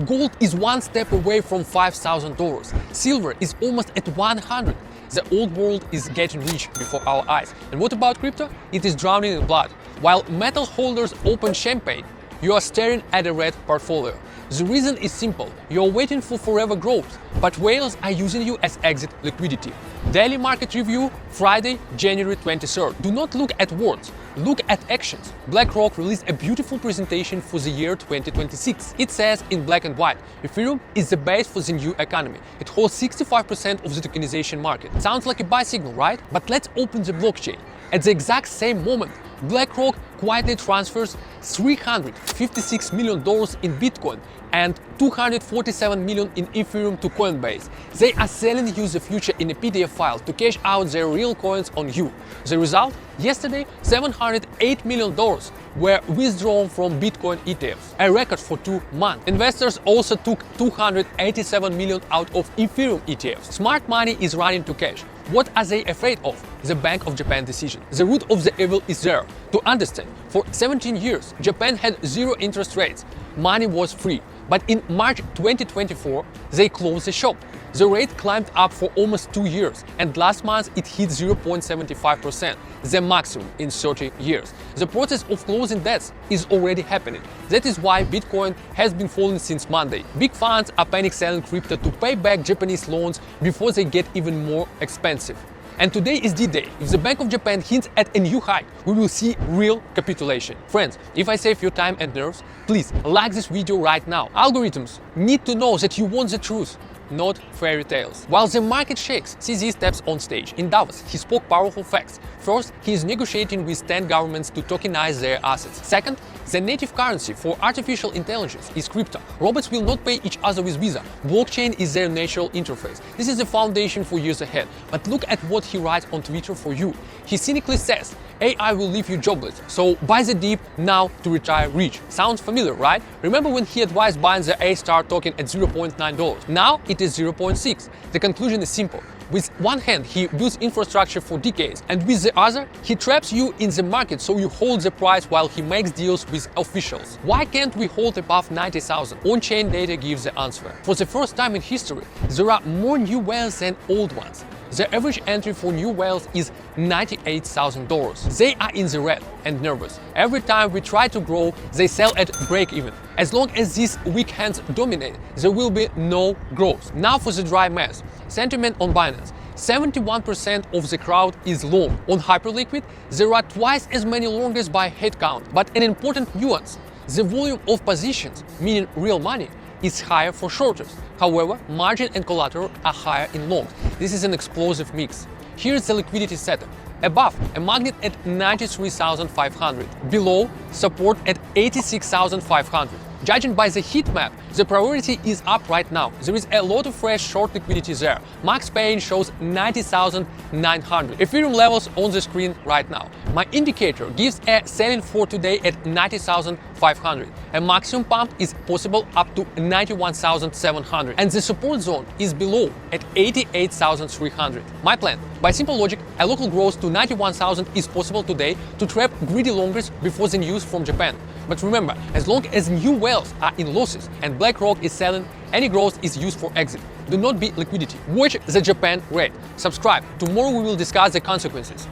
Gold is one step away from $5,000. Silver is almost at 100. The old world is getting rich before our eyes. And what about crypto? It is drowning in blood. While metal holders open champagne, you are staring at a red portfolio. The reason is simple. You are waiting for forever growth, but whales are using you as exit liquidity. Daily market review, Friday, January 23rd. Do not look at words, look at actions. BlackRock released a beautiful presentation for the year 2026. It says in black and white, Ethereum is the base for the new economy. It holds 65% of the tokenization market. Sounds like a buy signal, right? But let's open the blockchain. At the exact same moment, BlackRock quietly transfers $356 million in Bitcoin and $247 million in Ethereum to Coinbase. They are selling you the future in a PDF file to cash out their real coins on you. The result? Yesterday, $708 million were withdrawn from Bitcoin ETFs, a record for 2 months. Investors also took $287 million out of Ethereum ETFs. Smart money is running to cash. What are they afraid of? The Bank of Japan decision. The root of the evil is there. To understand, for 17 years, Japan had zero interest rates. Money was free. But in March 2024, they closed the shop. The rate climbed up for almost 2 years, and last month it hit 0.75%, the maximum in 30 years. The process of closing debts is already happening. That is why Bitcoin has been falling since Monday. Big funds are panic selling crypto to pay back Japanese loans before they get even more expensive. And today is D-Day. If the Bank of Japan hints at a new hike, we will see real capitulation. Friends, if I save your time and nerves, please like this video right now. Algorithms need to know that you want the truth, not fairy tales. While the market shakes, CZ steps on stage. In Davos, he spoke powerful facts. First, he is negotiating with 10 governments to tokenize their assets. Second, the native currency for artificial intelligence is crypto. Robots will not pay each other with Visa. Blockchain is their natural interface. This is the foundation for years ahead. But look at what he writes on Twitter for you. He cynically says, AI will leave you jobless, so buy the dip now to retire rich. Sounds familiar, right? Remember when he advised buying the A-Star token at $0.9? Now it is $0.6. The conclusion is simple. With one hand, he builds infrastructure for decades, and with the other, he traps you in the market so you hold the price while he makes deals with officials. Why can't we hold above 90,000? On-chain data gives the answer. For the first time in history, there are more new whales than old ones. The average entry for new whales is $98,000. They are in the red and nervous. Every time we try to grow, they sell at break-even. As long as these weak hands dominate, there will be no growth. Now for the dry math. Sentiment on Binance. 71% of the crowd is long. On Hyperliquid, there are twice as many longers by headcount. But an important nuance, the volume of positions, meaning real money, is higher for shorters. However, margin and collateral are higher in longs. This is an explosive mix. Here's the liquidity setup. Above, a magnet at 93,500. Below, support at 86,500. Judging by the heat map, the priority is up right now. There is a lot of fresh short liquidity there. Max pain shows 90,900. Ethereum levels on the screen right now. My indicator gives a selling for today at 90,500. A maximum pump is possible up to 91,700. And the support zone is below at 88,300. My plan, by simple logic, a local growth to 91,000 is possible today to trap greedy longers before the news from Japan. But remember, as long as new whales are in losses and BlackRock is selling, any growth is used for exit. Do not be liquidity. Watch the Japan rate. Subscribe. Tomorrow we will discuss the consequences.